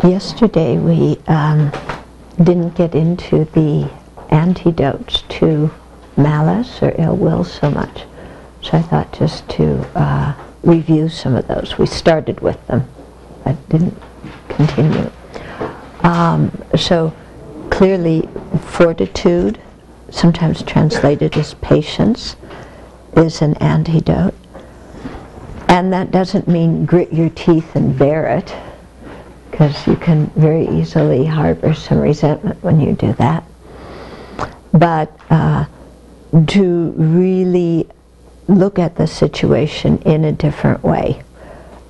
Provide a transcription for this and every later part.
Yesterday we didn't get into the antidotes to malice or ill will so much, so I thought just to review some of those. We started with them, but didn't continue. So clearly fortitude, sometimes translated as patience, is an antidote. And that doesn't mean grit your teeth and bear it, because you can very easily harbor some resentment when you do that. But to really look at the situation in a different way.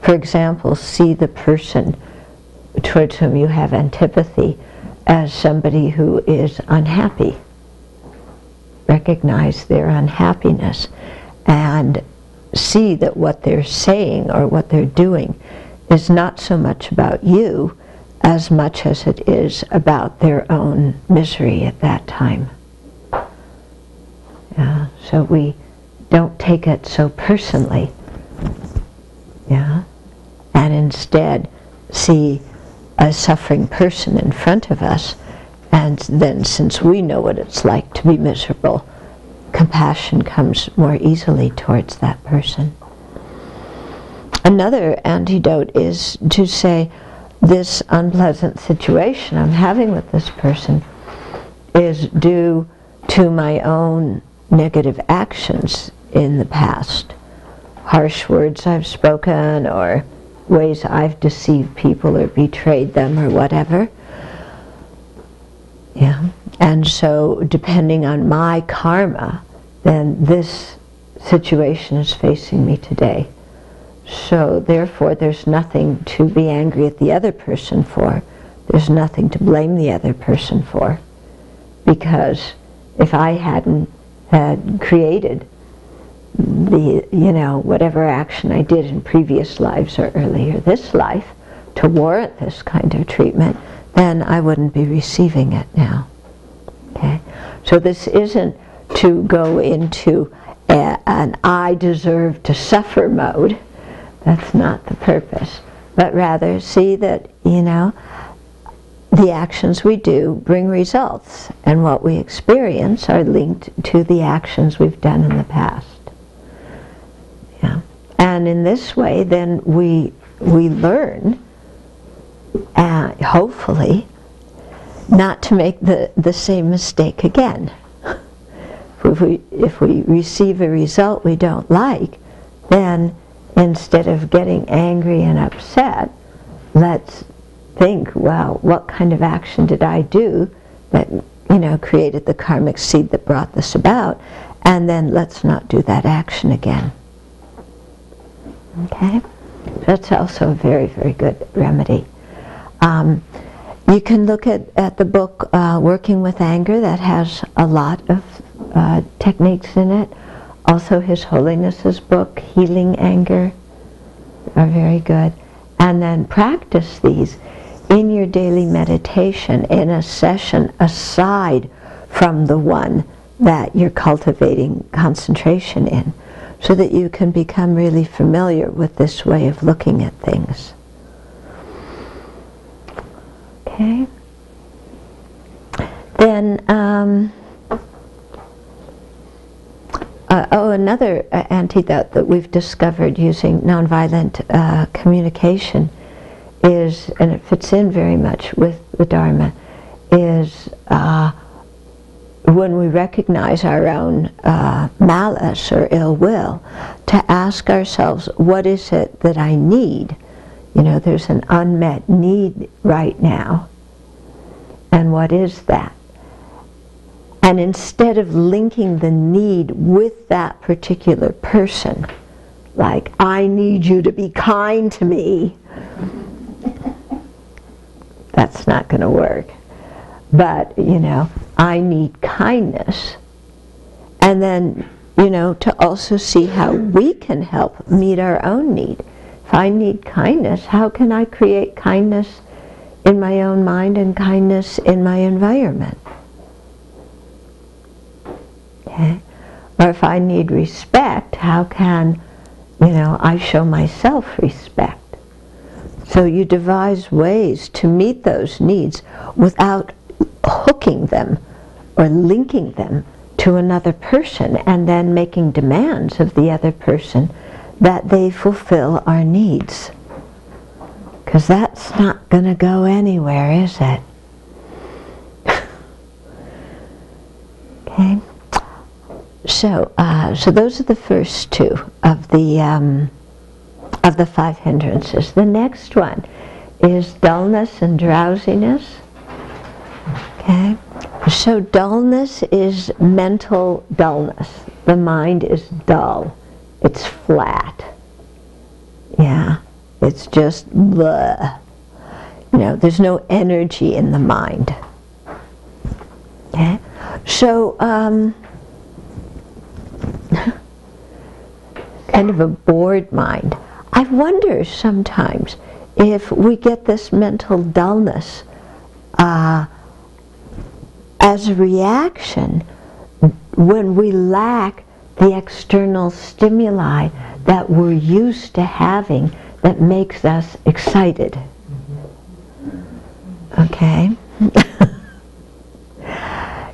For example, see the person towards whom you have antipathy as somebody who is unhappy. Recognize their unhappiness and see that what they're saying or what they're doing is not so much about you as much as it is about their own misery at that time. So we don't take it so personally, and instead see a suffering person in front of us, and then since we know what it's like to be miserable, compassion comes more easily towards that person. Another antidote is to say, this unpleasant situation I'm having with this person is due to my own negative actions in the past. Harsh words I've spoken, or ways I've deceived people or betrayed them or whatever. And so depending on my karma, then this situation is facing me today. So therefore there's nothing to be angry at the other person for. There's nothing to blame the other person for. Because if I hadn't had created the, whatever action I did in previous lives or earlier this life to warrant this kind of treatment, then I wouldn't be receiving it now. Okay? So this isn't to go into an I deserve to suffer mode. That's not the purpose. But rather see that, the actions we do bring results, and what we experience are linked to the actions we've done in the past. And in this way, then we learn, hopefully, not to make the same mistake again. If we receive a result we don't like, then instead of getting angry and upset, let's think, well, what kind of action did I do that, created the karmic seed that brought this about, and then let's not do that action again. Okay? That's also a very, very good remedy. You can look at the book Working with Anger, that has a lot of techniques in it. Also His Holiness's book, Healing Anger, are very good. And then practice these in your daily meditation in a session aside from the one that you're cultivating concentration in, so that you can become really familiar with this way of looking at things. Okay? Then, another antidote that we've discovered using nonviolent communication is, and it fits in very much with the Dharma, is when we recognize our own malice or ill will, to ask ourselves, what is it that I need? There's an unmet need right now, and what is that? And instead of linking the need with that particular person, like, I need you to be kind to me, that's not going to work. But, I need kindness. And then, to also see how we can help meet our own need. If I need kindness, how can I create kindness in my own mind and kindness in my environment? Okay? Or if I need respect, how can, I show myself respect? So you devise ways to meet those needs without hooking them or linking them to another person and then making demands of the other person that they fulfill our needs. Because that's not going to go anywhere, is it? Okay. So those are the first two of the 5 hindrances. The next one is dullness and drowsiness. Okay. So dullness is mental dullness. The mind is dull. It's flat. Yeah. It's just blah. There's no energy in the mind. Okay. So kind of a bored mind. I wonder sometimes if we get this mental dullness as a reaction when we lack the external stimuli that we're used to having that makes us excited. Okay?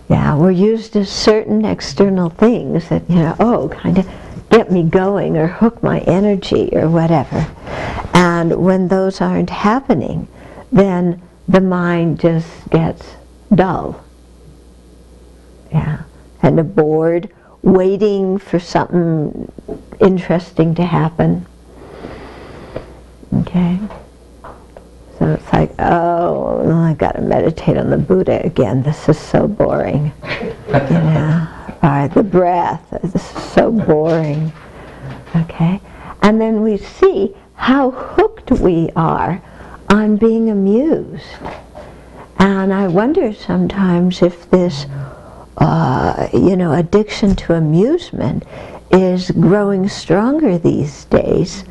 Yeah, we're used to certain external things that, kind of get me going or hook my energy or whatever. And when those aren't happening, then the mind just gets dull. Yeah, and bored, waiting for something interesting to happen. Okay? So it's like, oh, I got to meditate on the Buddha again. This is so boring. Or the breath. This is so boring. Okay? And then we see how hooked we are on being amused. And I wonder sometimes if this, addiction to amusement is growing stronger these days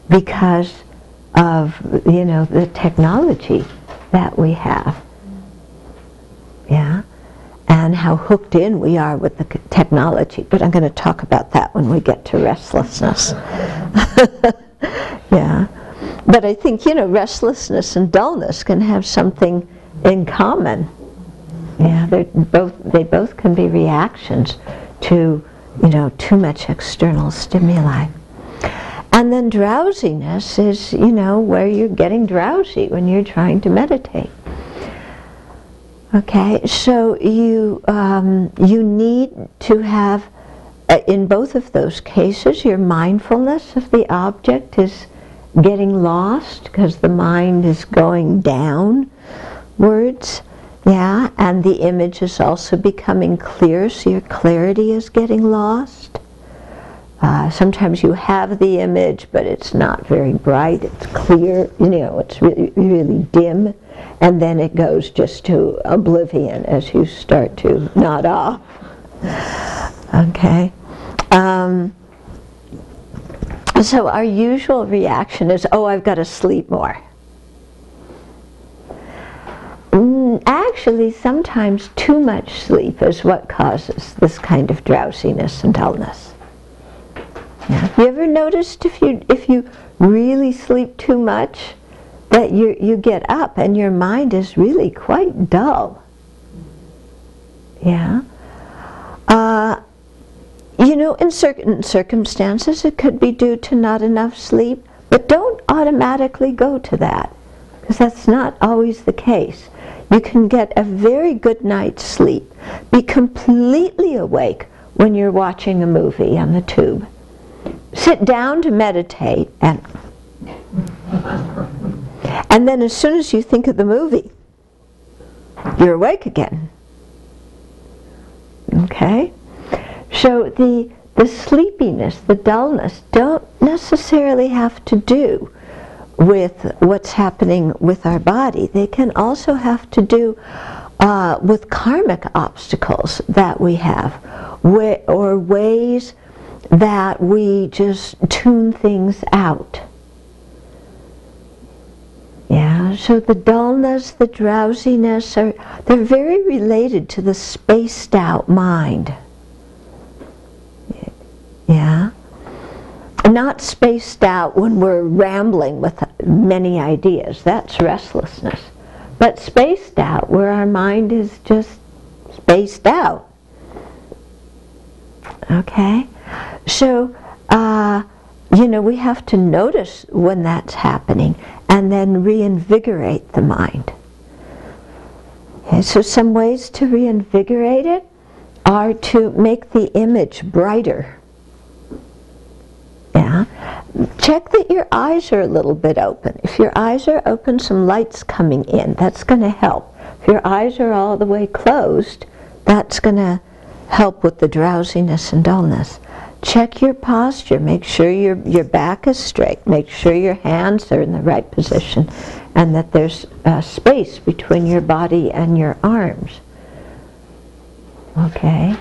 because of, the technology that we have. Yeah? And how hooked in we are with the technology. But I'm going to talk about that when we get to restlessness. Yeah. But I think, restlessness and dullness can have something in common. Yeah, they both can be reactions to, too much external stimuli. And then drowsiness is, where you're getting drowsy when you're trying to meditate. Okay, so you need to have, in both of those cases, your mindfulness of the object is getting lost because the mind is going downwards. Yeah, and the image is also becoming clear, so your clarity is getting lost. Sometimes you have the image, but it's not very bright, it's clear, it's really, really dim, and then it goes just to oblivion as you start to nod off. Okay. So our usual reaction is, oh, I've got to sleep more. Actually, sometimes too much sleep is what causes this kind of drowsiness and dullness. Yeah. Have you ever noticed if you really sleep too much, that you get up and your mind is really quite dull? Yeah. In certain circumstances it could be due to not enough sleep, but don't automatically go to that, because that's not always the case. You can get a very good night's sleep, be completely awake when you're watching a movie on the tube. Sit down to meditate, and then as soon as you think of the movie, you're awake again. Okay? So the sleepiness, the dullness, don't necessarily have to do with what's happening with our body. They can also have to do with karmic obstacles that we have, or ways that we just tune things out. Yeah, so the dullness, the drowsiness, they're very related to the spaced out mind. Yeah. not spaced out when we're rambling with many ideas. That's restlessness. But spaced out where our mind is just spaced out. Okay? So, we have to notice when that's happening and then reinvigorate the mind. Okay, so some ways to reinvigorate it are to make the image brighter. Yeah. Check that your eyes are a little bit open. If your eyes are open, some light's coming in. That's going to help. If your eyes are all the way closed, that's going to help with the drowsiness and dullness. Check your posture. Make sure your back is straight. Make sure your hands are in the right position and that there's space between your body and your arms. Okay.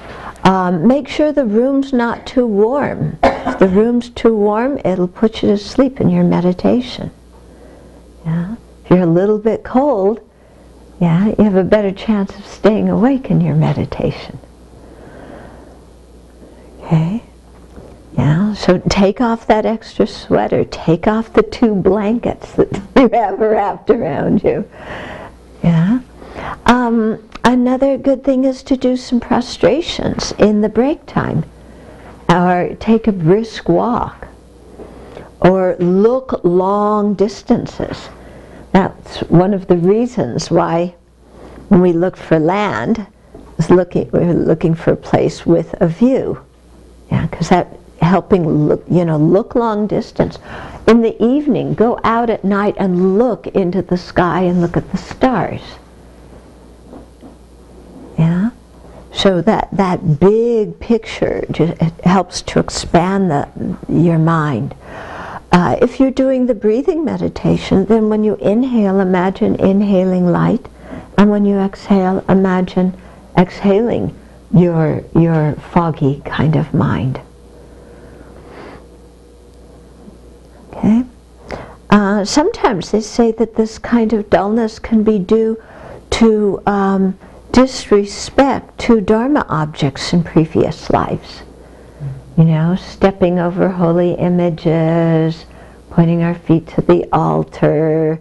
Make sure the room's not too warm. If the room's too warm, it'll put you to sleep in your meditation. Yeah. If you're a little bit cold, yeah, you have a better chance of staying awake in your meditation. Okay. Yeah, so take off that extra sweater. Take off the 2 blankets that you have wrapped around you. Yeah. Another good thing is to do some prostrations in the break time, or take a brisk walk, or look long distances. That's one of the reasons why when we look for land, we're looking for a place with a view. Yeah, because that helping look long distance. In the evening, go out at night and look into the sky and look at the stars. Yeah, so that big picture just helps to expand your mind. If you're doing the breathing meditation, then when you inhale, imagine inhaling light, and when you exhale, imagine exhaling your foggy kind of mind. Okay. Sometimes they say that this kind of dullness can be due to disrespect to Dharma objects in previous lives. Stepping over holy images, pointing our feet to the altar,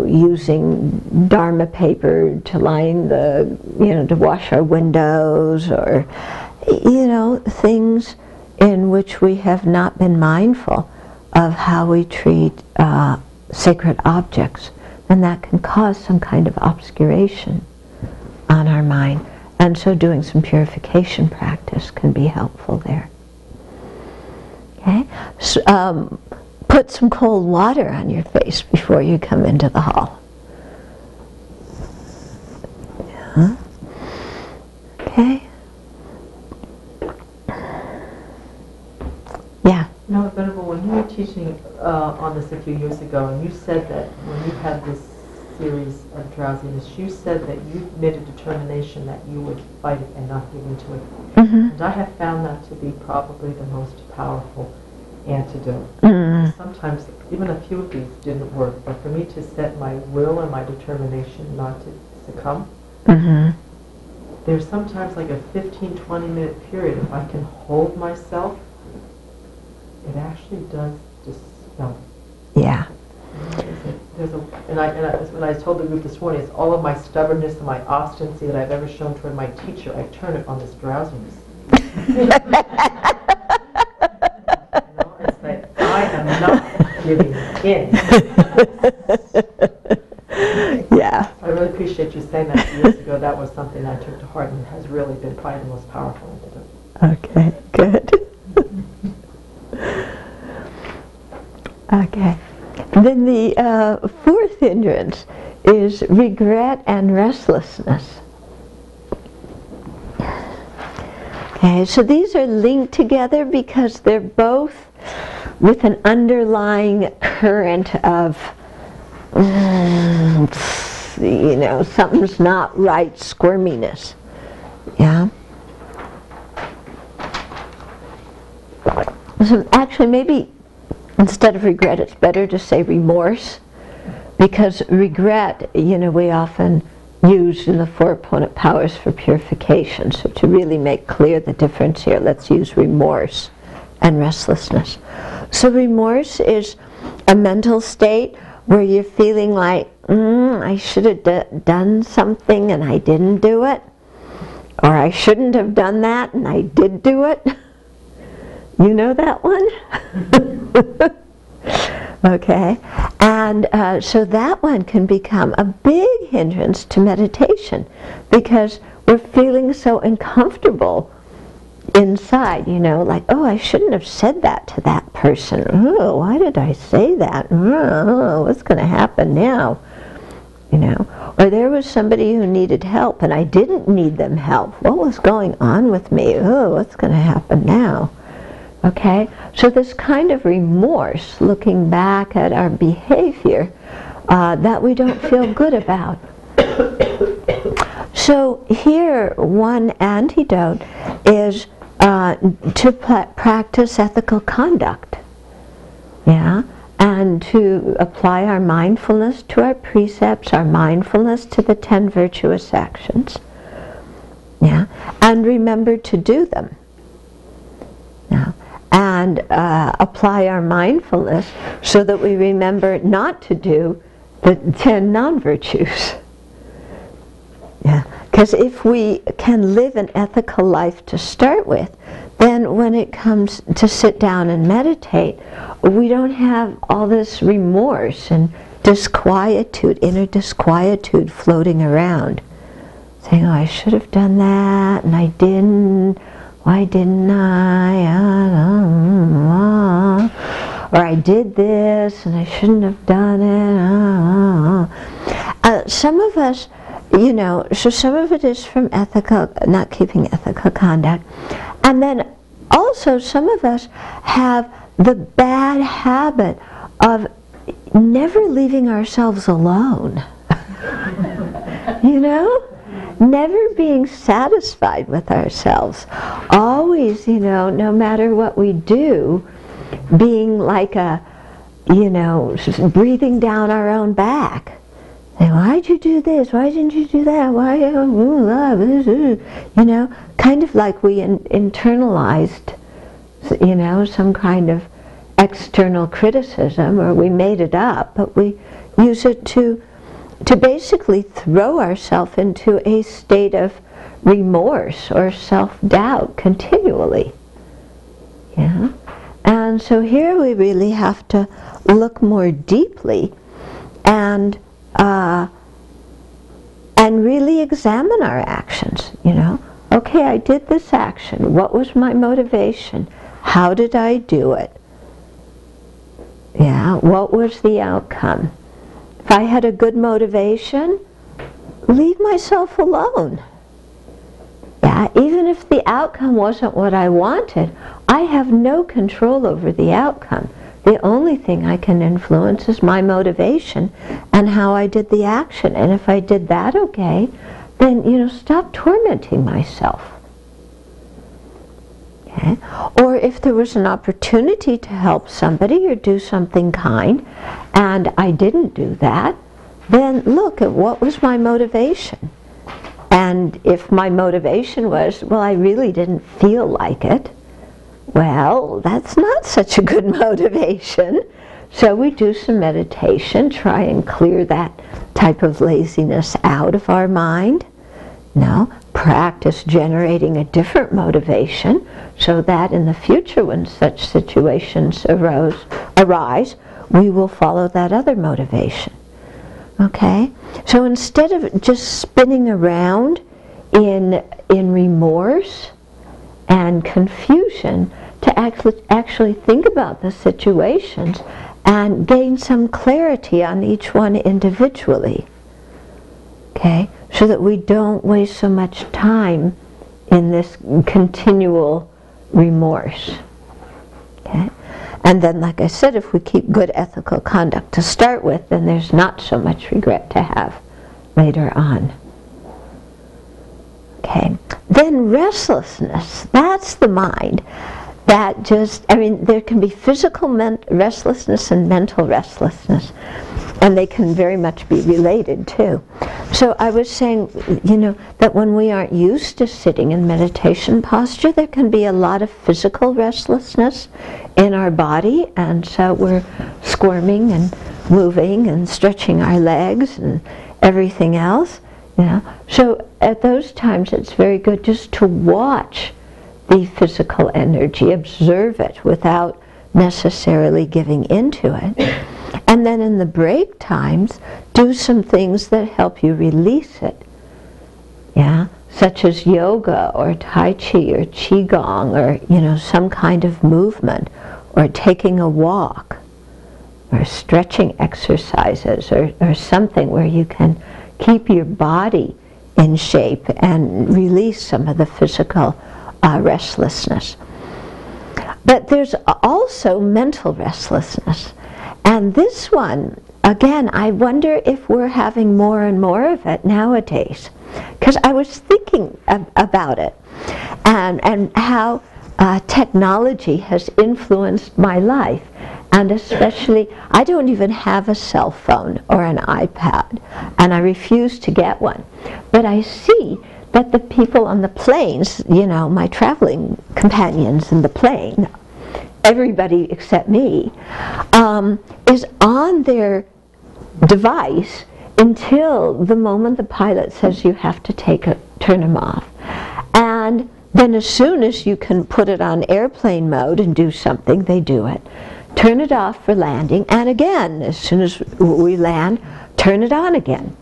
using Dharma paper to line to wash our windows, or, things in which we have not been mindful of how we treat sacred objects. And that can cause some kind of obscuration on our mind. And so doing some purification practice can be helpful there. Okay? So, put some cold water on your face before you come into the hall. Yeah. Okay? Yeah. Venerable, when you were teaching on this a few years ago, and you said that when you had this series of drowsiness, you said that you made a determination that you would fight it and not give into it. Mm-hmm. And I have found that to be probably the most powerful antidote. Mm-hmm. Sometimes even a few of these didn't work, but for me to set my will and my determination not to succumb, mm-hmm. there's sometimes like a 15-20 minute period, if I can hold myself, it actually does dispel. Yeah. When I told the group this morning, it's all of my stubbornness and my obstinacy that I've ever shown toward my teacher. I turn it on this drowsiness. It's like I am not giving in. Yeah. I really appreciate you saying that years ago. That was something I took to heart and has really been probably the most powerful. Okay, good. Okay. Then the fourth hindrance is regret and restlessness. Okay, so these are linked together because they're both with an underlying current of, something's not right, squirminess. Yeah? So actually, maybe instead of regret, it's better to say remorse, because regret, we often use in the four opponent powers for purification. So to really make clear the difference here, let's use remorse. and restlessness. So remorse is a mental state where you're feeling like, I should have done something and I didn't do it. Or I shouldn't have done that and I did do it. You know that one? Okay. And so that one can become a big hindrance to meditation because we're feeling so uncomfortable inside, like, oh, I shouldn't have said that to that person. Oh, why did I say that? Oh, what's going to happen now? Or there was somebody who needed help and I didn't need them help. What was going on with me? Oh, what's going to happen now? Okay, so this kind of remorse, looking back at our behavior that we don't feel good about. So here, one antidote is to practice ethical conduct. Yeah. And to apply our mindfulness to our precepts, our mindfulness to the 10 virtuous actions. Yeah, and remember to do them. Yeah, and apply our mindfulness so that we remember not to do the 10 non-virtues. Yeah, because if we can live an ethical life to start with, then when it comes to sit down and meditate, we don't have all this remorse and disquietude, inner disquietude floating around. Saying, oh, I should have done that and I didn't. Why didn't I? Or I did this and I shouldn't have done it. Some of us, so some of it is from not keeping ethical conduct. And then also some of us have the bad habit of never leaving ourselves alone. Never being satisfied with ourselves. Always, no matter what we do, being like breathing down our own back. Why'd you do this? Why didn't you do that? Why? Kind of like we internalized, some kind of external criticism, or we made it up, but we use it to basically throw ourselves into a state of remorse or self-doubt continually. Yeah? And so here we really have to look more deeply and really examine our actions, Okay, I did this action. What was my motivation? How did I do it? Yeah, what was the outcome? If I had a good motivation, leave myself alone. Yeah, even if the outcome wasn't what I wanted, I have no control over the outcome. The only thing I can influence is my motivation and how I did the action. And if I did that okay, then, stop tormenting myself. Okay? Or if there was an opportunity to help somebody or do something kind, and I didn't do that, then look at what was my motivation. And if my motivation was, well, I really didn't feel like it, well, that's not such a good motivation. So we do some meditation, try and clear that type of laziness out of our mind. Now, practice generating a different motivation so that in the future when such situations arise, we will follow that other motivation. Okay? So instead of just spinning around in remorse and confusion, to actually think about the situations and gain some clarity on each one individually. Okay? So that we don't waste so much time in this continual remorse. Okay? And then, like I said, if we keep good ethical conduct to start with, then there's not so much regret to have later on. Okay. Then restlessness, that's the mind that just, there can be physical restlessness and mental restlessness, and they can very much be related too. So I was saying, that when we aren't used to sitting in meditation posture, there can be a lot of physical restlessness in our body, and so we're squirming and moving and stretching our legs and everything else. So at those times it's very good just to watch the physical energy, observe it without necessarily giving into it. And then in the break times, do some things that help you release it. Such as yoga or Tai Chi or Qigong or, some kind of movement, or taking a walk, or stretching exercises, or something where you can keep your body in shape and release some of the physical restlessness. But there's also mental restlessness. And this one, again, I wonder if we're having more and more of it nowadays. Because I was thinking about it and how technology has influenced my life. And especially, I don't even have a cell phone or an iPad, and I refuse to get one. But I see that the people on the planes, my traveling companions in the plane, everybody except me, is on their device until the moment the pilot says you have to turn them off. And then as soon as you can put it on airplane mode and do something, they do it. Turn it off for landing, and again, as soon as we land, turn it on again.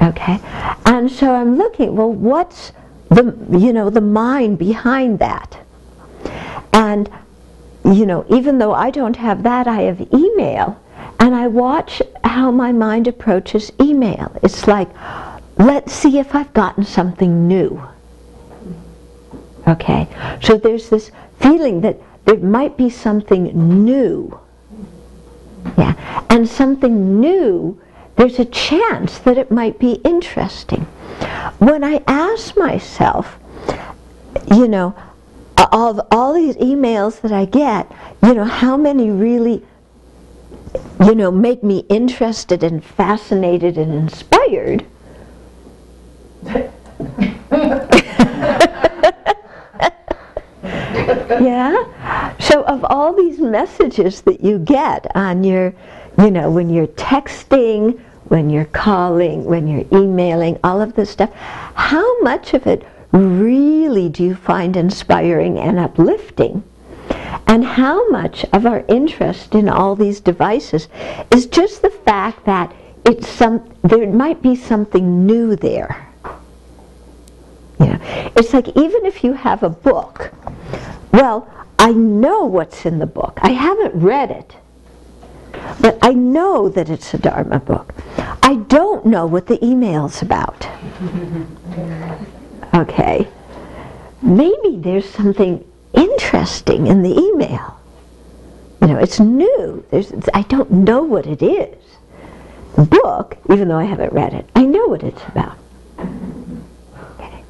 Okay? And so I'm looking, well, what's the mind behind that? And even though I don't have that, I have email, and I watch how my mind approaches email. It's like, let's see if I've gotten something new. Okay, so there's this feeling that there might be something new. And something new, there's a chance that it might be interesting. When I ask myself, of all these emails that I get, how many really, make me interested and fascinated and inspired? So of all these messages that you get on your, when you're texting, when you're calling, when you're emailing, all of this stuff, how much of it really do you find inspiring and uplifting? And how much of our interest in all these devices is just the fact that there might be something new there? It's like, even if you have a book, well, I know what's in the book. I haven't read it, but I know that it's a Dharma book. I don't know what the email's about. Okay, maybe there's something interesting in the email. It's new. I don't know what it is. The book, even though I haven't read it, I know what it's about. Okay.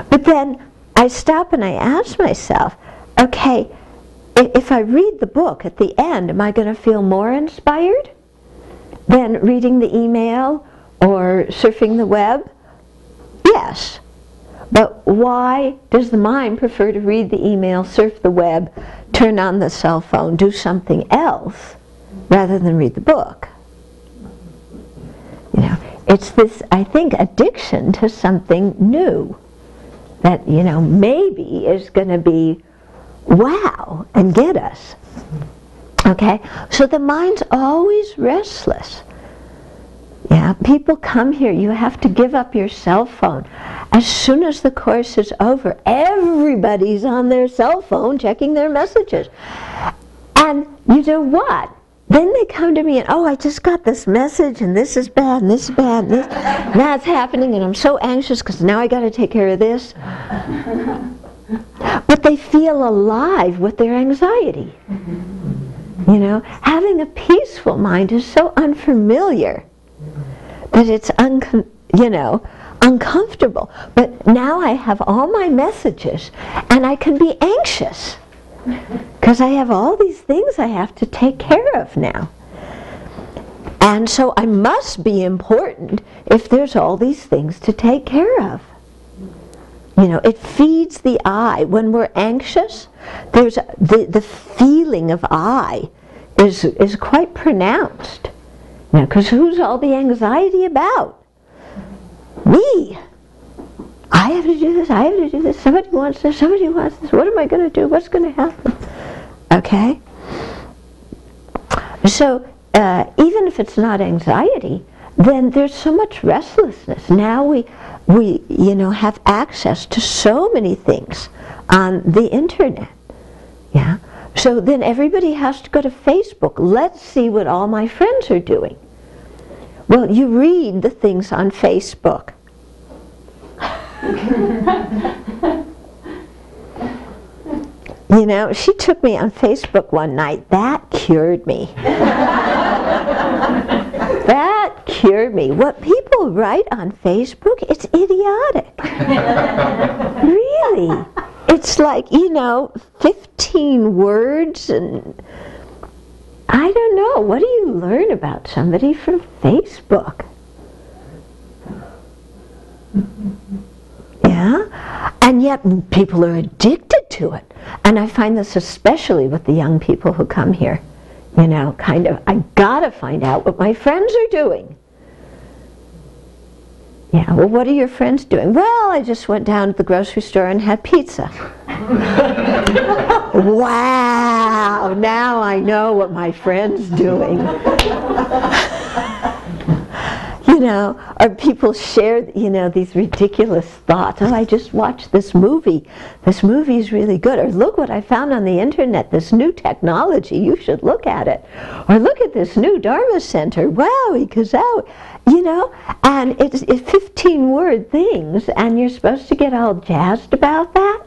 But then I stop and I ask myself, okay, if I read the book at the end, am I going to feel more inspired than reading the email or surfing the web? Yes. But why does the mind prefer to read the email, surf the web, turn on the cell phone, do something else, rather than read the book? It's this, I think, addiction to something new that, maybe is going to be wow and get us. Okay? So the mind's always restless. People come here, you have to give up your cell phone. As soon as the course is over, everybody's on their cell phone checking their messages. And you know what? Then they come to me and, I just got this message, and this is bad, and this is bad, and that's happening, and I'm so anxious because now I got to take care of this. But they feel alive with their anxiety. Having a peaceful mind is so unfamiliar that it's uncomfortable. But now I have all my messages, and I can be anxious because I have all these things I have to take care of now. And so I must be important if there's all these things to take care of. You know, it feeds the I. When we're anxious, there's the feeling of I is quite pronounced. You know, because who's all the anxiety about? Me. I have to do this, I have to do this, somebody wants this, somebody wants this, what am I going to do, what's going to happen? Okay? So, even if it's not anxiety, then there's so much restlessness. Now we you know, have access to so many things on the internet. Yeah? So then everybody has to go to Facebook. Let's see what all my friends are doing. Well, you read the things on Facebook. You know, she took me on Facebook one night. That cured me. That cured me. What people write on Facebook, it's idiotic. Really. It's like, you know, 15 words, and I don't know. What do you learn about somebody from Facebook? Yeah? And yet people are addicted to it. And I find this especially with the young people who come here. You know, kind of, I gotta find out what my friends are doing. Yeah, well, what are your friends doing? Well, I just went down to the grocery store and had pizza. Wow, now I know what my friend's doing. You know, or people share, you know, these ridiculous thoughts. Oh, I just watched this movie. This movie is really good. Or look what I found on the internet, this new technology. You should look at it. Or look at this new Dharma Center. Wow, because out, you know, and it's 15-word things, and you're supposed to get all jazzed about that.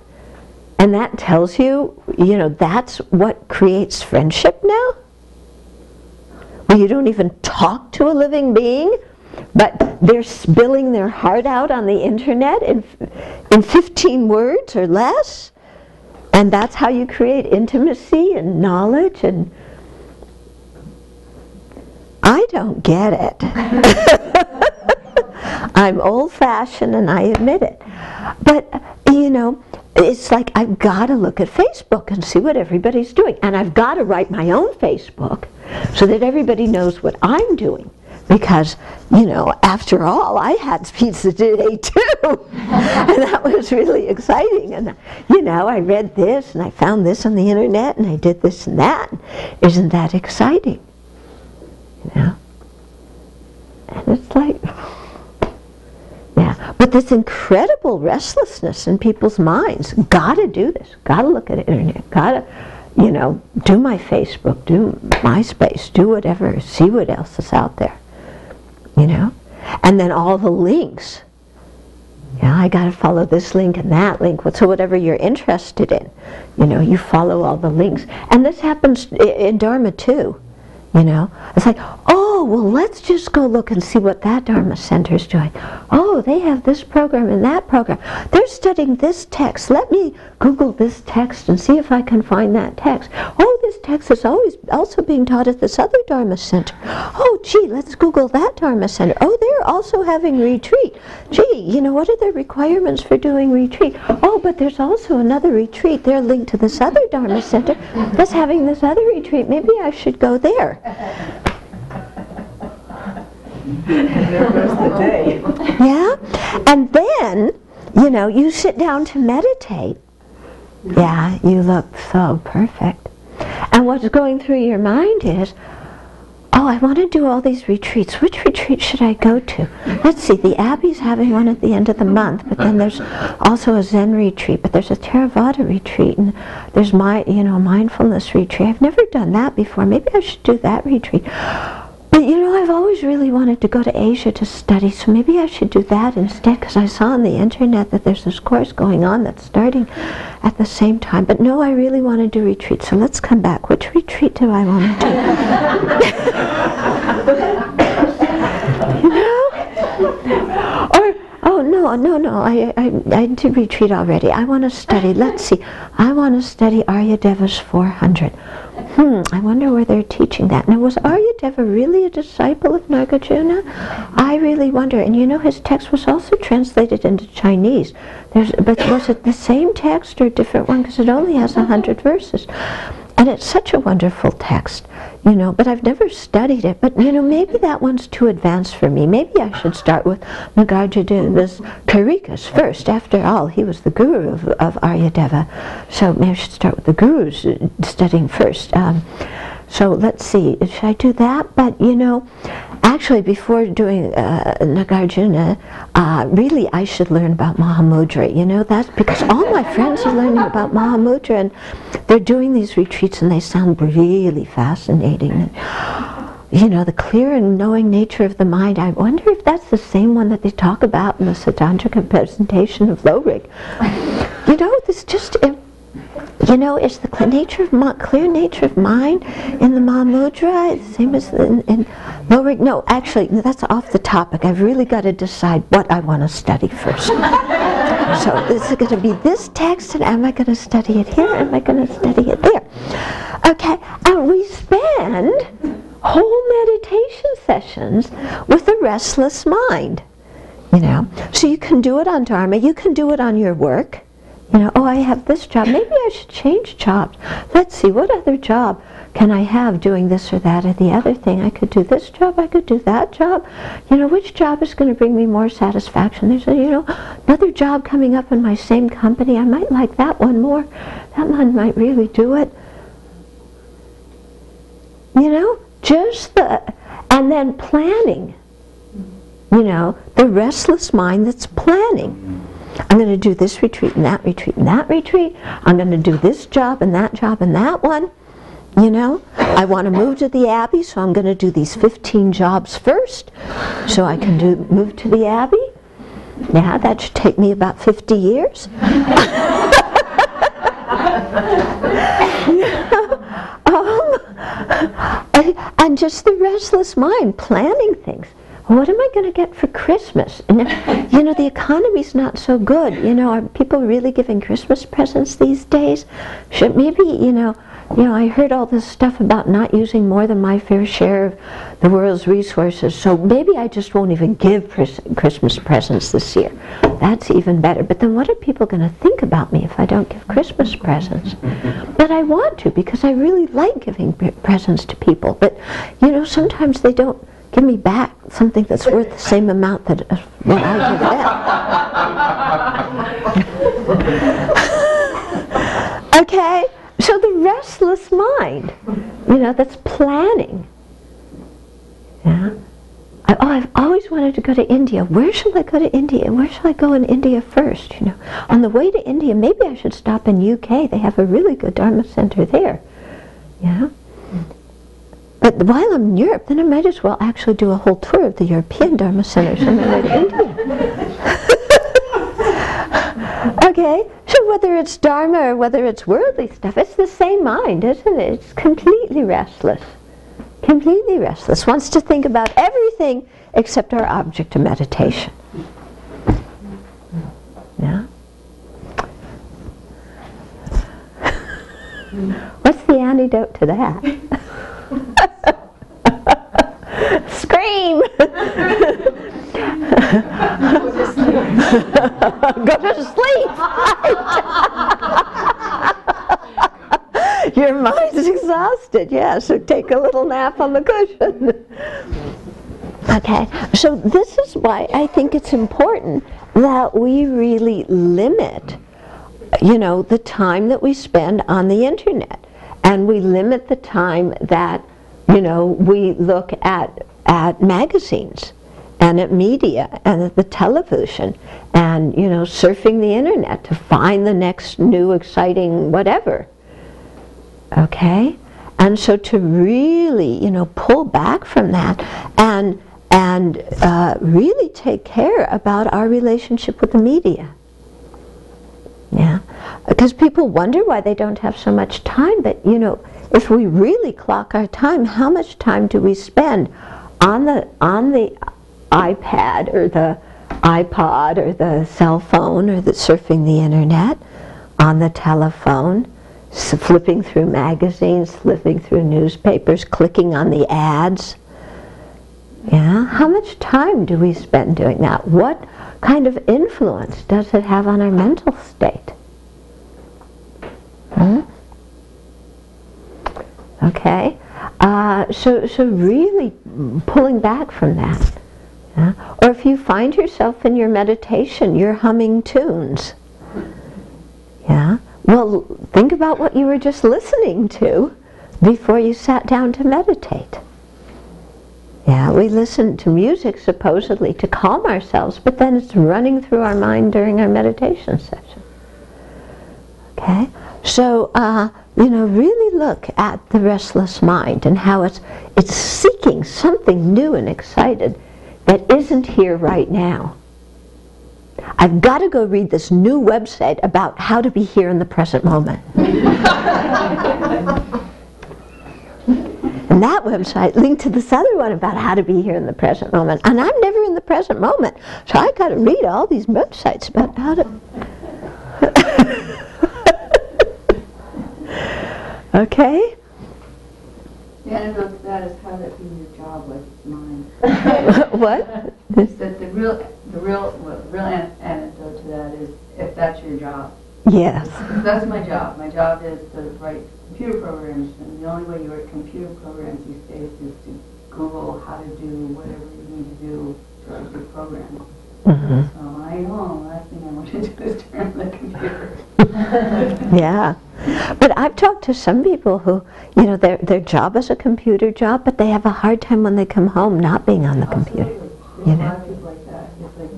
And that tells you, you know, that's what creates friendship now? Where you don't even talk to a living being, but they're spilling their heart out on the internet in 15 words or less, and that's how you create intimacy and knowledge. And I don't get it. I'm old-fashioned and I admit it. But, you know, it's like I've got to look at Facebook and see what everybody's doing. And I've got to write my own Facebook so that everybody knows what I'm doing. Because, you know, after all, I had pizza today too. And that was really exciting. And, you know, I read this and I found this on the internet and I did this and that. Isn't that exciting? You know? And it's like, yeah. But this incredible restlessness in people's minds. Gotta do this. Gotta look at the internet. Gotta, you know, do my Facebook, do MySpace, do whatever, see what else is out there. You know? And then all the links. Yeah, I got to follow this link and that link. So whatever you're interested in, you know, you follow all the links. And this happens in Dharma too. You know? It's like, oh, well, let's just go look and see what that Dharma Center is doing. Oh, they have this program and that program. They're studying this text. Let me Google this text and see if I can find that text. Oh, this text is always also being taught at this other Dharma Center. Oh, gee, let's Google that Dharma Center. Oh, they're also having retreat. Gee, you know, what are the requirements for doing retreat? Oh, but there's also another retreat. They're linked to this other Dharma Center that's having this other retreat. Maybe I should go there. There goes the day. Yeah? And then, you know, you sit down to meditate. Yeah, you look so perfect. And what's going through your mind is, oh, I want to do all these retreats. Which retreat should I go to? Let's see, the Abbey's having one at the end of the month, but then there's also a Zen retreat, but there's a Theravada retreat, and there's mindfulness retreat. I've never done that before. Maybe I should do that retreat. But you know, I've always really wanted to go to Asia to study, so maybe I should do that instead, because I saw on the internet that there's this course going on that's starting at the same time. But no, I really want to do retreats, so let's come back. Which retreat do I want to do? You know? Or, oh no, I did retreat already. I want to study, let's see, I want to study Aryadeva's 400. I wonder where they're teaching that. Now, was Aryadeva really a disciple of Nagarjuna? I really wonder. And you know, his text was also translated into Chinese. But was it the same text or a different one? Because it only has 100 verses. And it's such a wonderful text, you know, but I've never studied it. But, you know, maybe that one's too advanced for me. Maybe I should start with Nagarjuna's Karikas first. After all, he was the guru of Aryadeva. So maybe I should start with the gurus studying first. So let's see, should I do that? But, you know, actually before doing Nagarjuna, really I should learn about Mahamudra. You know, that's because all my friends are learning about Mahamudra, and they're doing these retreats and they sound really fascinating. And, you know, the clear and knowing nature of the mind. I wonder if that's the same one that they talk about in the Siddhantrika presentation of Lorig. You know, this just... You know, is the clear nature of mind in the Mahamudra the same as in Lorig? No, actually, that's off the topic. I've really got to decide what I want to study first. So this is going to be this text, and am I going to study it here? Am I going to study it there? Okay, and we spend whole meditation sessions with a restless mind. You know, so you can do it on Dharma. You can do it on your work. You know, oh, I have this job. Maybe I should change jobs. Let's see, what other job can I have doing this or that or the other thing? I could do this job, I could do that job. You know, which job is going to bring me more satisfaction? There's a, you know, another job coming up in my same company. I might like that one more. That one might really do it. You know, just and then planning. You know, the restless mind that's planning. I'm going to do this retreat and that retreat and that retreat. I'm going to do this job and that one. You know, I want to move to the Abbey, so I'm going to do these 15 jobs first, so I can move to the Abbey. Yeah, that should take me about 50 years. And just the restless mind planning things. What am I going to get for Christmas? And, you know, the economy's not so good. You know, are people really giving Christmas presents these days? Should maybe, you know, I heard all this stuff about not using more than my fair share of the world's resources, so maybe I just won't even give Christmas presents this year. That's even better. But then what are people going to think about me if I don't give Christmas presents? But I want to, because I really like giving presents to people. But, you know, sometimes they don't give me back something that's worth the same amount that what I give them. Okay, so the restless mind, you know, that's planning. Yeah. I've always wanted to go to India. Where shall I go to India? Where shall I go in India first? You know, on the way to India, maybe I should stop in UK. They have a really good Dharma center there. Yeah. But while I'm in Europe, then I might as well actually do a whole tour of the European Dharma centers on my way to India. Okay, so whether it's Dharma or whether it's worldly stuff, it's the same mind, isn't it? It's completely restless. Completely restless. Wants to think about everything except our object of meditation. Yeah? What's the antidote to that? Scream! Go to sleep! Your mind's exhausted, yeah, so take a little nap on the cushion. Okay, so this is why I think it's important that we really limit, you know, the time that we spend on the internet. And we limit the time that, you know, we look at magazines and at media and at the television and, you know, surfing the internet to find the next new exciting whatever. Okay? And so to really, you know, pull back from that and really take care about our relationship with the media. Yeah, because people wonder why they don't have so much time, but, you know, if we really clock our time, how much time do we spend on the iPad or the iPod or the cell phone or the surfing the internet, on the telephone, flipping through magazines, flipping through newspapers, clicking on the ads. Yeah, how much time do we spend doing that? What kind of influence does it have on our mental state? Okay, so really pulling back from that. Yeah? Or if you find yourself in your meditation, you're humming tunes. Yeah, well, think about what you were just listening to before you sat down to meditate. Yeah, we listen to music supposedly to calm ourselves, but then it's running through our mind during our meditation session. Okay, so really look at the restless mind and how it's seeking something new and excited that isn't here right now. I've got to go read this new website about how to be here in the present moment. And that website linked to this other one about how to be here in the present moment. And I'm never in the present moment, so I got to read all these websites about how to... Okay? The antidote to that is how that be your job like it's mine. What? That the real antidote to that is if that's your job. Yes. That's my job. My job is to write computer programs, and the only way you write computer programs these days is to Google how to do whatever you need to do to write your program. Mm-hmm. So I know the last thing I want to do is turn on the computer. Yeah. But I've talked to some people who, their job is a computer job, but they have a hard time when they come home not being on the computer. There's a lot of people like that. It's like,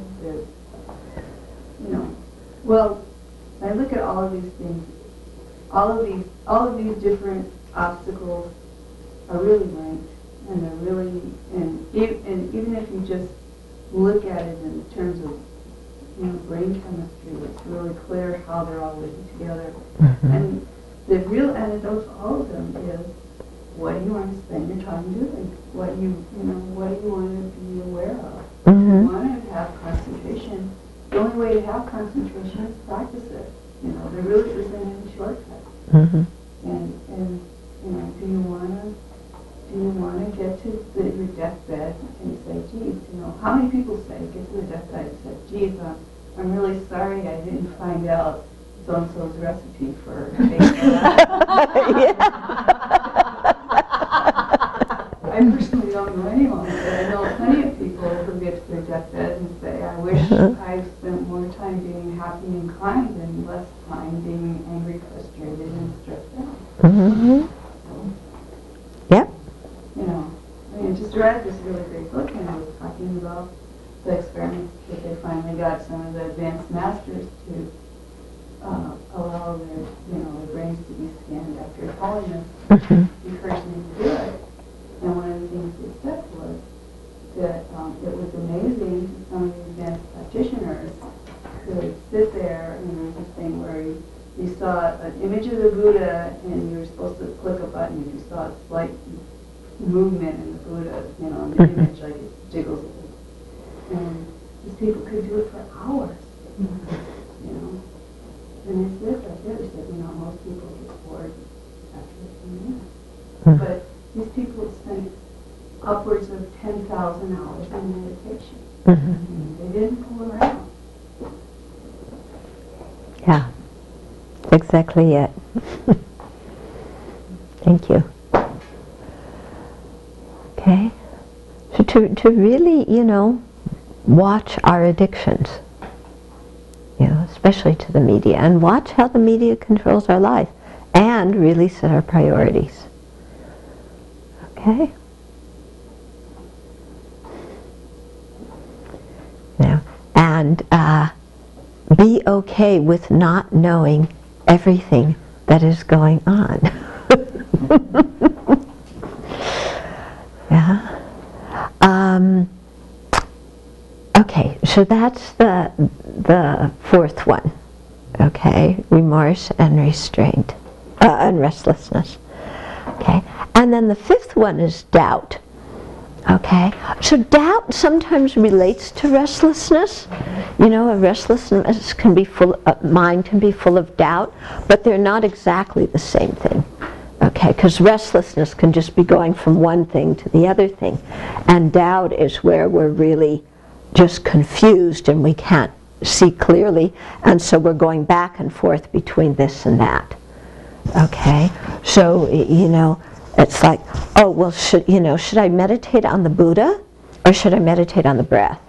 well, I look at all of these things, all of these different obstacles are really linked, and they're really, and even if you just look at it in terms of brain chemistry, it's really clear how they're all linked together. Mm-hmm. And the real antidote to all of them is, what do you want to spend your time doing? What do you want to be aware of? Mm-hmm. You want to have concentration. The only way to have concentration is to practice it. There really isn't any shortcut. Mm-hmm. And do you want to get to your deathbed and say, geez, how many people get to the deathbed and say, geez, I'm really sorry I didn't find out so-and-so's recipe for baking that. I personally don't know anyone, but I know plenty of people who get to their deathbed and say, I wish I spent more time being happy and kind and less time being angry, frustrated, and stressed out. Mm-hmm. Yep. I just read this really great book, and I was talking about the experiments that they finally got some of the advanced masters to allow their brains to be scanned after holiness, encouraging them to do it. And one of the things they said was that it was amazing that some of the advanced practitioners could sit there, and there was this thing where you saw an image of the Buddha, and you were supposed to click a button if you saw a slight movement in the Buddha, in the image, like it jiggles. And these people could do it for hours, And they said right there, they said, most people get bored after a few minutes. But these people spent upwards of 10,000 hours in meditation. They didn't fool around. Yeah, exactly it. Thank you. Okay, so to really, watch our addictions, especially to the media, and watch how the media controls our life, and really set our priorities. Okay? And be okay with not knowing everything that is going on. Yeah. Okay, so that's the fourth one. Okay, remorse and restraint and restlessness. Okay, and then the fifth one is doubt. Okay, so doubt sometimes relates to restlessness. You know, a restlessness can be mind can be full of doubt, but they're not exactly the same thing. Okay, because restlessness can just be going from one thing to the other thing, and doubt is where we're really just confused and we can't see clearly, and so we're going back and forth between this and that. Okay, so you know, it's like, oh well, should I meditate on the Buddha, or should I meditate on the breath,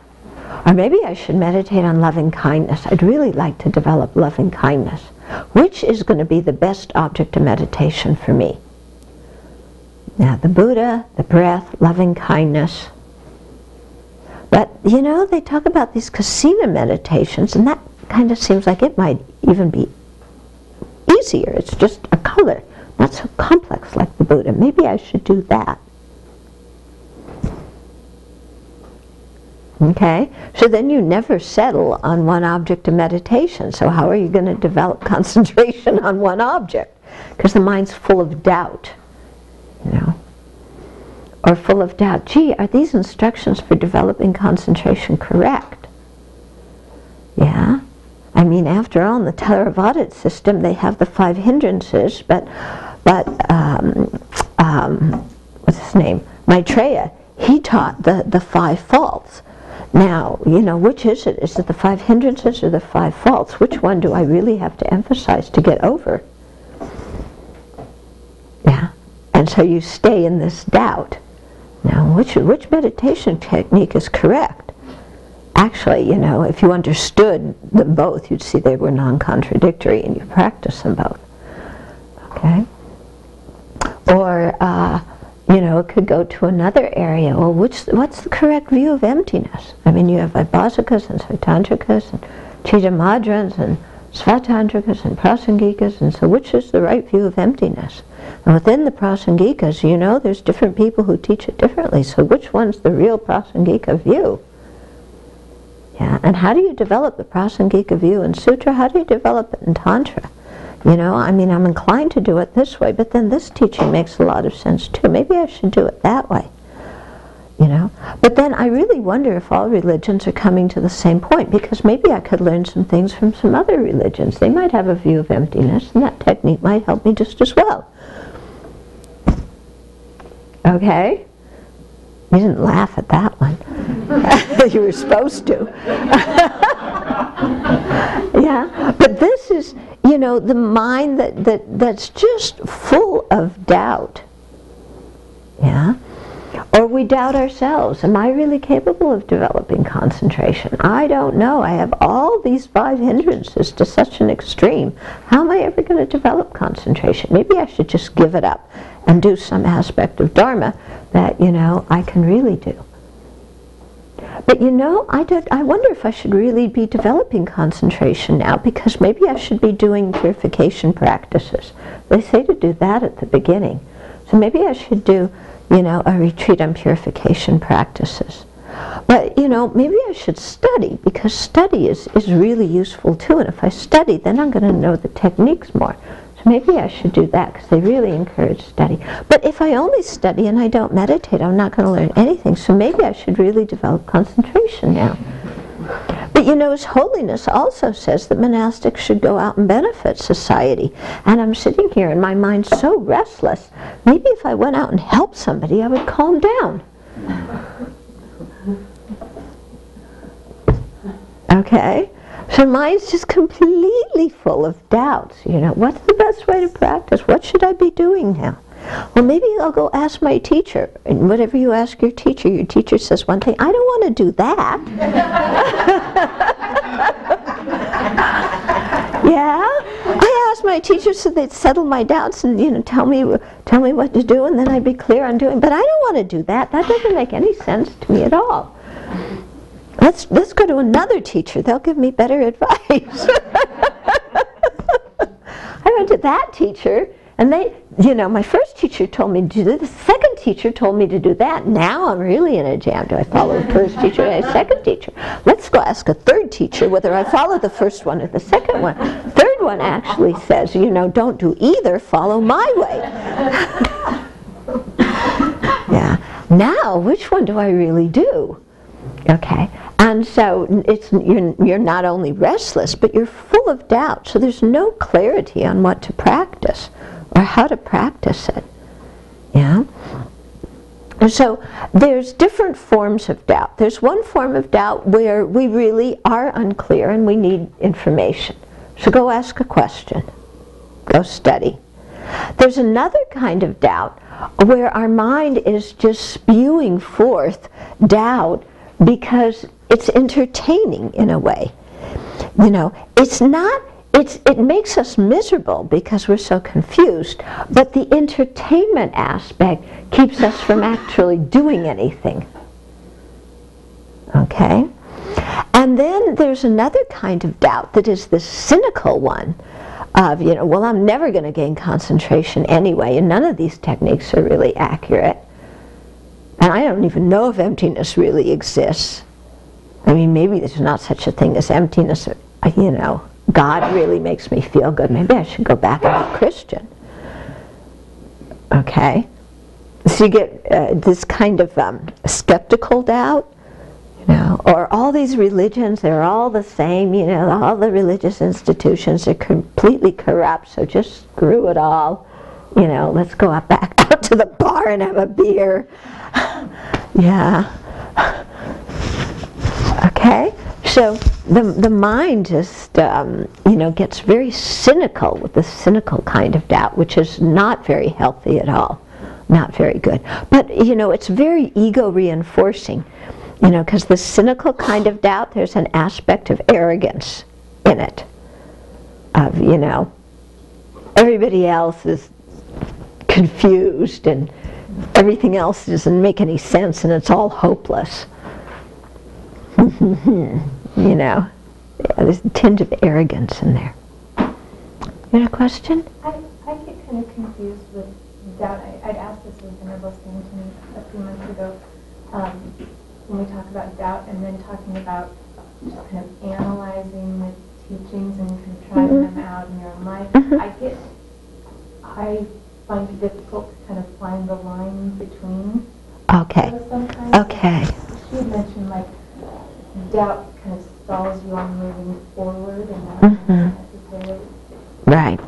or maybe I should meditate on loving kindness. I'd really like to develop loving kindness. Which is going to be the best object of meditation for me? Now, the Buddha, the breath, loving kindness. But, you know, they talk about these kasina meditations, and that kind of seems like it might even be easier. It's just a color, not so complex like the Buddha. Maybe I should do that. Okay, so then you never settle on one object of meditation. So how are you going to develop concentration on one object? Because the mind's full of doubt, you know. Or full of doubt, gee, are these instructions for developing concentration correct? Yeah. I mean, after all, in the Theravada system, they have the 5 hindrances, but what's his name? Maitreya, he taught the 5 faults. Now, you know, which is it? Is it the 5 hindrances or the 5 faults? Which one do I really have to emphasize to get over? Yeah. And so you stay in this doubt. Now, which meditation technique is correct? Actually, you know, if you understood them both, you'd see they were non-contradictory, and you practice them both. Okay? Or, you know, it could go to another area. Well, what's the correct view of emptiness? I mean, you have Vaibhasikas and Svaitantrikas and Chidamadras and Svatantrikas and Prasangikas, and so which is the right view of emptiness? And within the Prasangikas, you know, there's different people who teach it differently, so which one's the real Prasangika view? Yeah, and how do you develop the Prasangika view in Sutra? How do you develop it in Tantra? You know, I mean, I'm inclined to do it this way, but then this teaching makes a lot of sense too. Maybe I should do it that way. You know? But then I really wonder if all religions are coming to the same point, because maybe I could learn some things from some other religions. They might have a view of emptiness, and that technique might help me just as well. Okay? You didn't laugh at that one. You were supposed to. Yeah, but this is, you know, the mind that's just full of doubt. Yeah? Or we doubt ourselves. Am I really capable of developing concentration? I don't know. I have all these 5 hindrances to such an extreme. How am I ever going to develop concentration? Maybe I should just give it up and do some aspect of Dharma that, you know, I can really do. But you know, I wonder if I should really be developing concentration now, because maybe I should be doing purification practices. They say to do that at the beginning. So maybe I should do, you know, a retreat on purification practices. But, you know, maybe I should study, because study is really useful too. And if I study, then I'm going to know the techniques more. So maybe I should do that, because they really encourage study. But if I only study and I don't meditate, I'm not going to learn anything. So maybe I should really develop concentration now. But you know, His Holiness also says that monastics should go out and benefit society. And I'm sitting here and my mind's so restless. Maybe if I went out and helped somebody, I would calm down. Okay? So mine's just completely full of doubts. You know, what's the best way to practice? What should I be doing now? Well, maybe I'll go ask my teacher. And whatever you ask your teacher says one thing. I don't want to do that. Yeah? I asked my teacher so they'd settle my doubts and, you know, tell me what to do, and then I'd be clear on doing. But I don't want to do that. That doesn't make any sense to me at all. Let's go to another teacher. They'll give me better advice. I went to that teacher, and they, you know, my first teacher told me to do this. The second teacher told me to do that. Now I'm really in a jam. Do I follow the first teacher or the second teacher? Let's go ask a third teacher whether I follow the first one or the second one. Third one actually says, you know, don't do either. Follow my way. Yeah. now which one do I really do? Okay, and so you're not only restless, but you're full of doubt. So there's no clarity on what to practice or how to practice it. Yeah. And so there's different forms of doubt. There's one form of doubt where we really are unclear and we need information. So go ask a question. Go study. There's another kind of doubt where our mind is just spewing forth doubt because it's entertaining in a way. You know, it makes us miserable because we're so confused, but the entertainment aspect keeps us from actually doing anything. Okay? And then there's another kind of doubt that is the cynical one of, you know, well, I'm never going to gain concentration anyway, and none of these techniques are really accurate. And I don't even know if emptiness really exists. I mean, maybe there's not such a thing as emptiness, you know. God really makes me feel good. Maybe I should go back and be Christian. Okay? So you get this kind of skeptical doubt, you know, or all these religions, they're all the same, you know, all the religious institutions are completely corrupt, so just screw it all. You know, let's go back out to the bar and have a beer. Yeah. Okay? So the mind just, you know, gets very cynical with the cynical kind of doubt, which is not very healthy at all, not very good. But, you know, it's very ego reinforcing, you know, because the cynical kind of doubt, there's an aspect of arrogance in it. Of, you know, everybody else is confused and everything else doesn't make any sense and it's all hopeless. You know, yeah, there's a tinge of arrogance in there. You had a question? I get kind of confused with doubt. I'd asked this when they were listening to me a few months ago, when we talk about doubt and then talking about just kind of analyzing the teachings and kind of trying them out in your own life. I find it difficult to kind of find the line between those sometimes. Okay. She had mentioned like doubt kind of stalls you on moving forward and not necessarily. Right.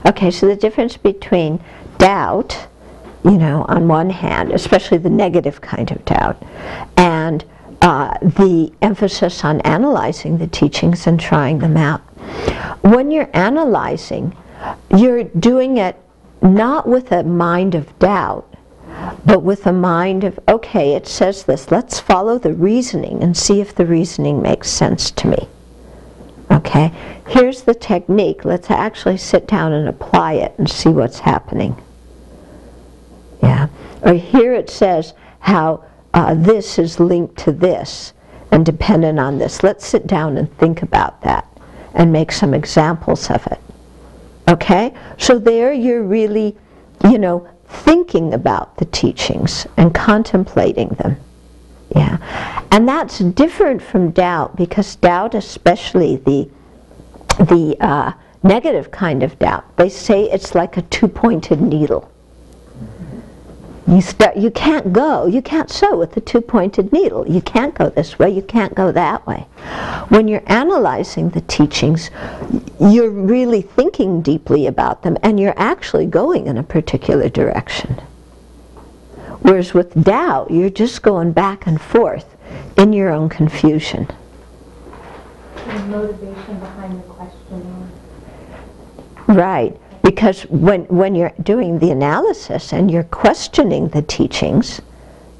Okay, so the difference between doubt, you know, on one hand, especially the negative kind of doubt, and the emphasis on analyzing the teachings and trying them out. When you're analyzing, you're doing it not with a mind of doubt, but with a mind of, okay, it says this, let's follow the reasoning and see if the reasoning makes sense to me. Okay, here's the technique, let's actually sit down and apply it and see what's happening. Yeah, or here it says how this is linked to this and dependent on this. Let's sit down and think about that and make some examples of it. Okay, so there you're really, you know, thinking about the teachings and contemplating them. Yeah, and that's different from doubt, because doubt, especially the negative kind of doubt, they say it's like a two-pointed needle. You can't sew with a two-pointed needle. You can't go this way, you can't go that way. When you're analyzing the teachings, you're really thinking deeply about them and you're actually going in a particular direction. Whereas with doubt, you're just going back and forth in your own confusion. The motivation behind the questioning. Right. Because when you're doing the analysis and you're questioning the teachings,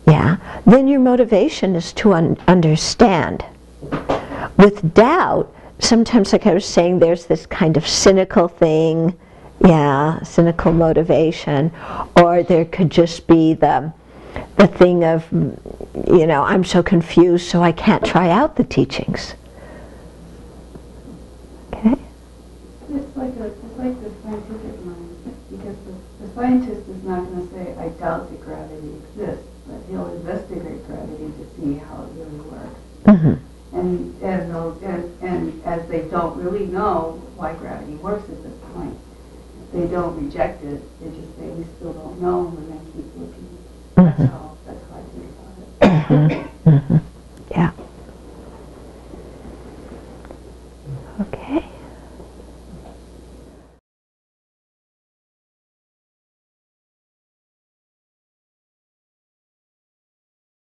yeah, then your motivation is to understand. With doubt, sometimes, like I was saying, there's this kind of cynical thing, yeah, cynical motivation, or there could just be the thing of, you know, I'm so confused, so I can't try out the teachings. Okay? It's like the scientific mind, because the scientist is not going to say, I doubt that gravity exists, but he'll investigate gravity to see how it really works. Mm-hmm. And as they don't really know why gravity works at this point, they don't reject it. They just say, we still don't know, and we're going to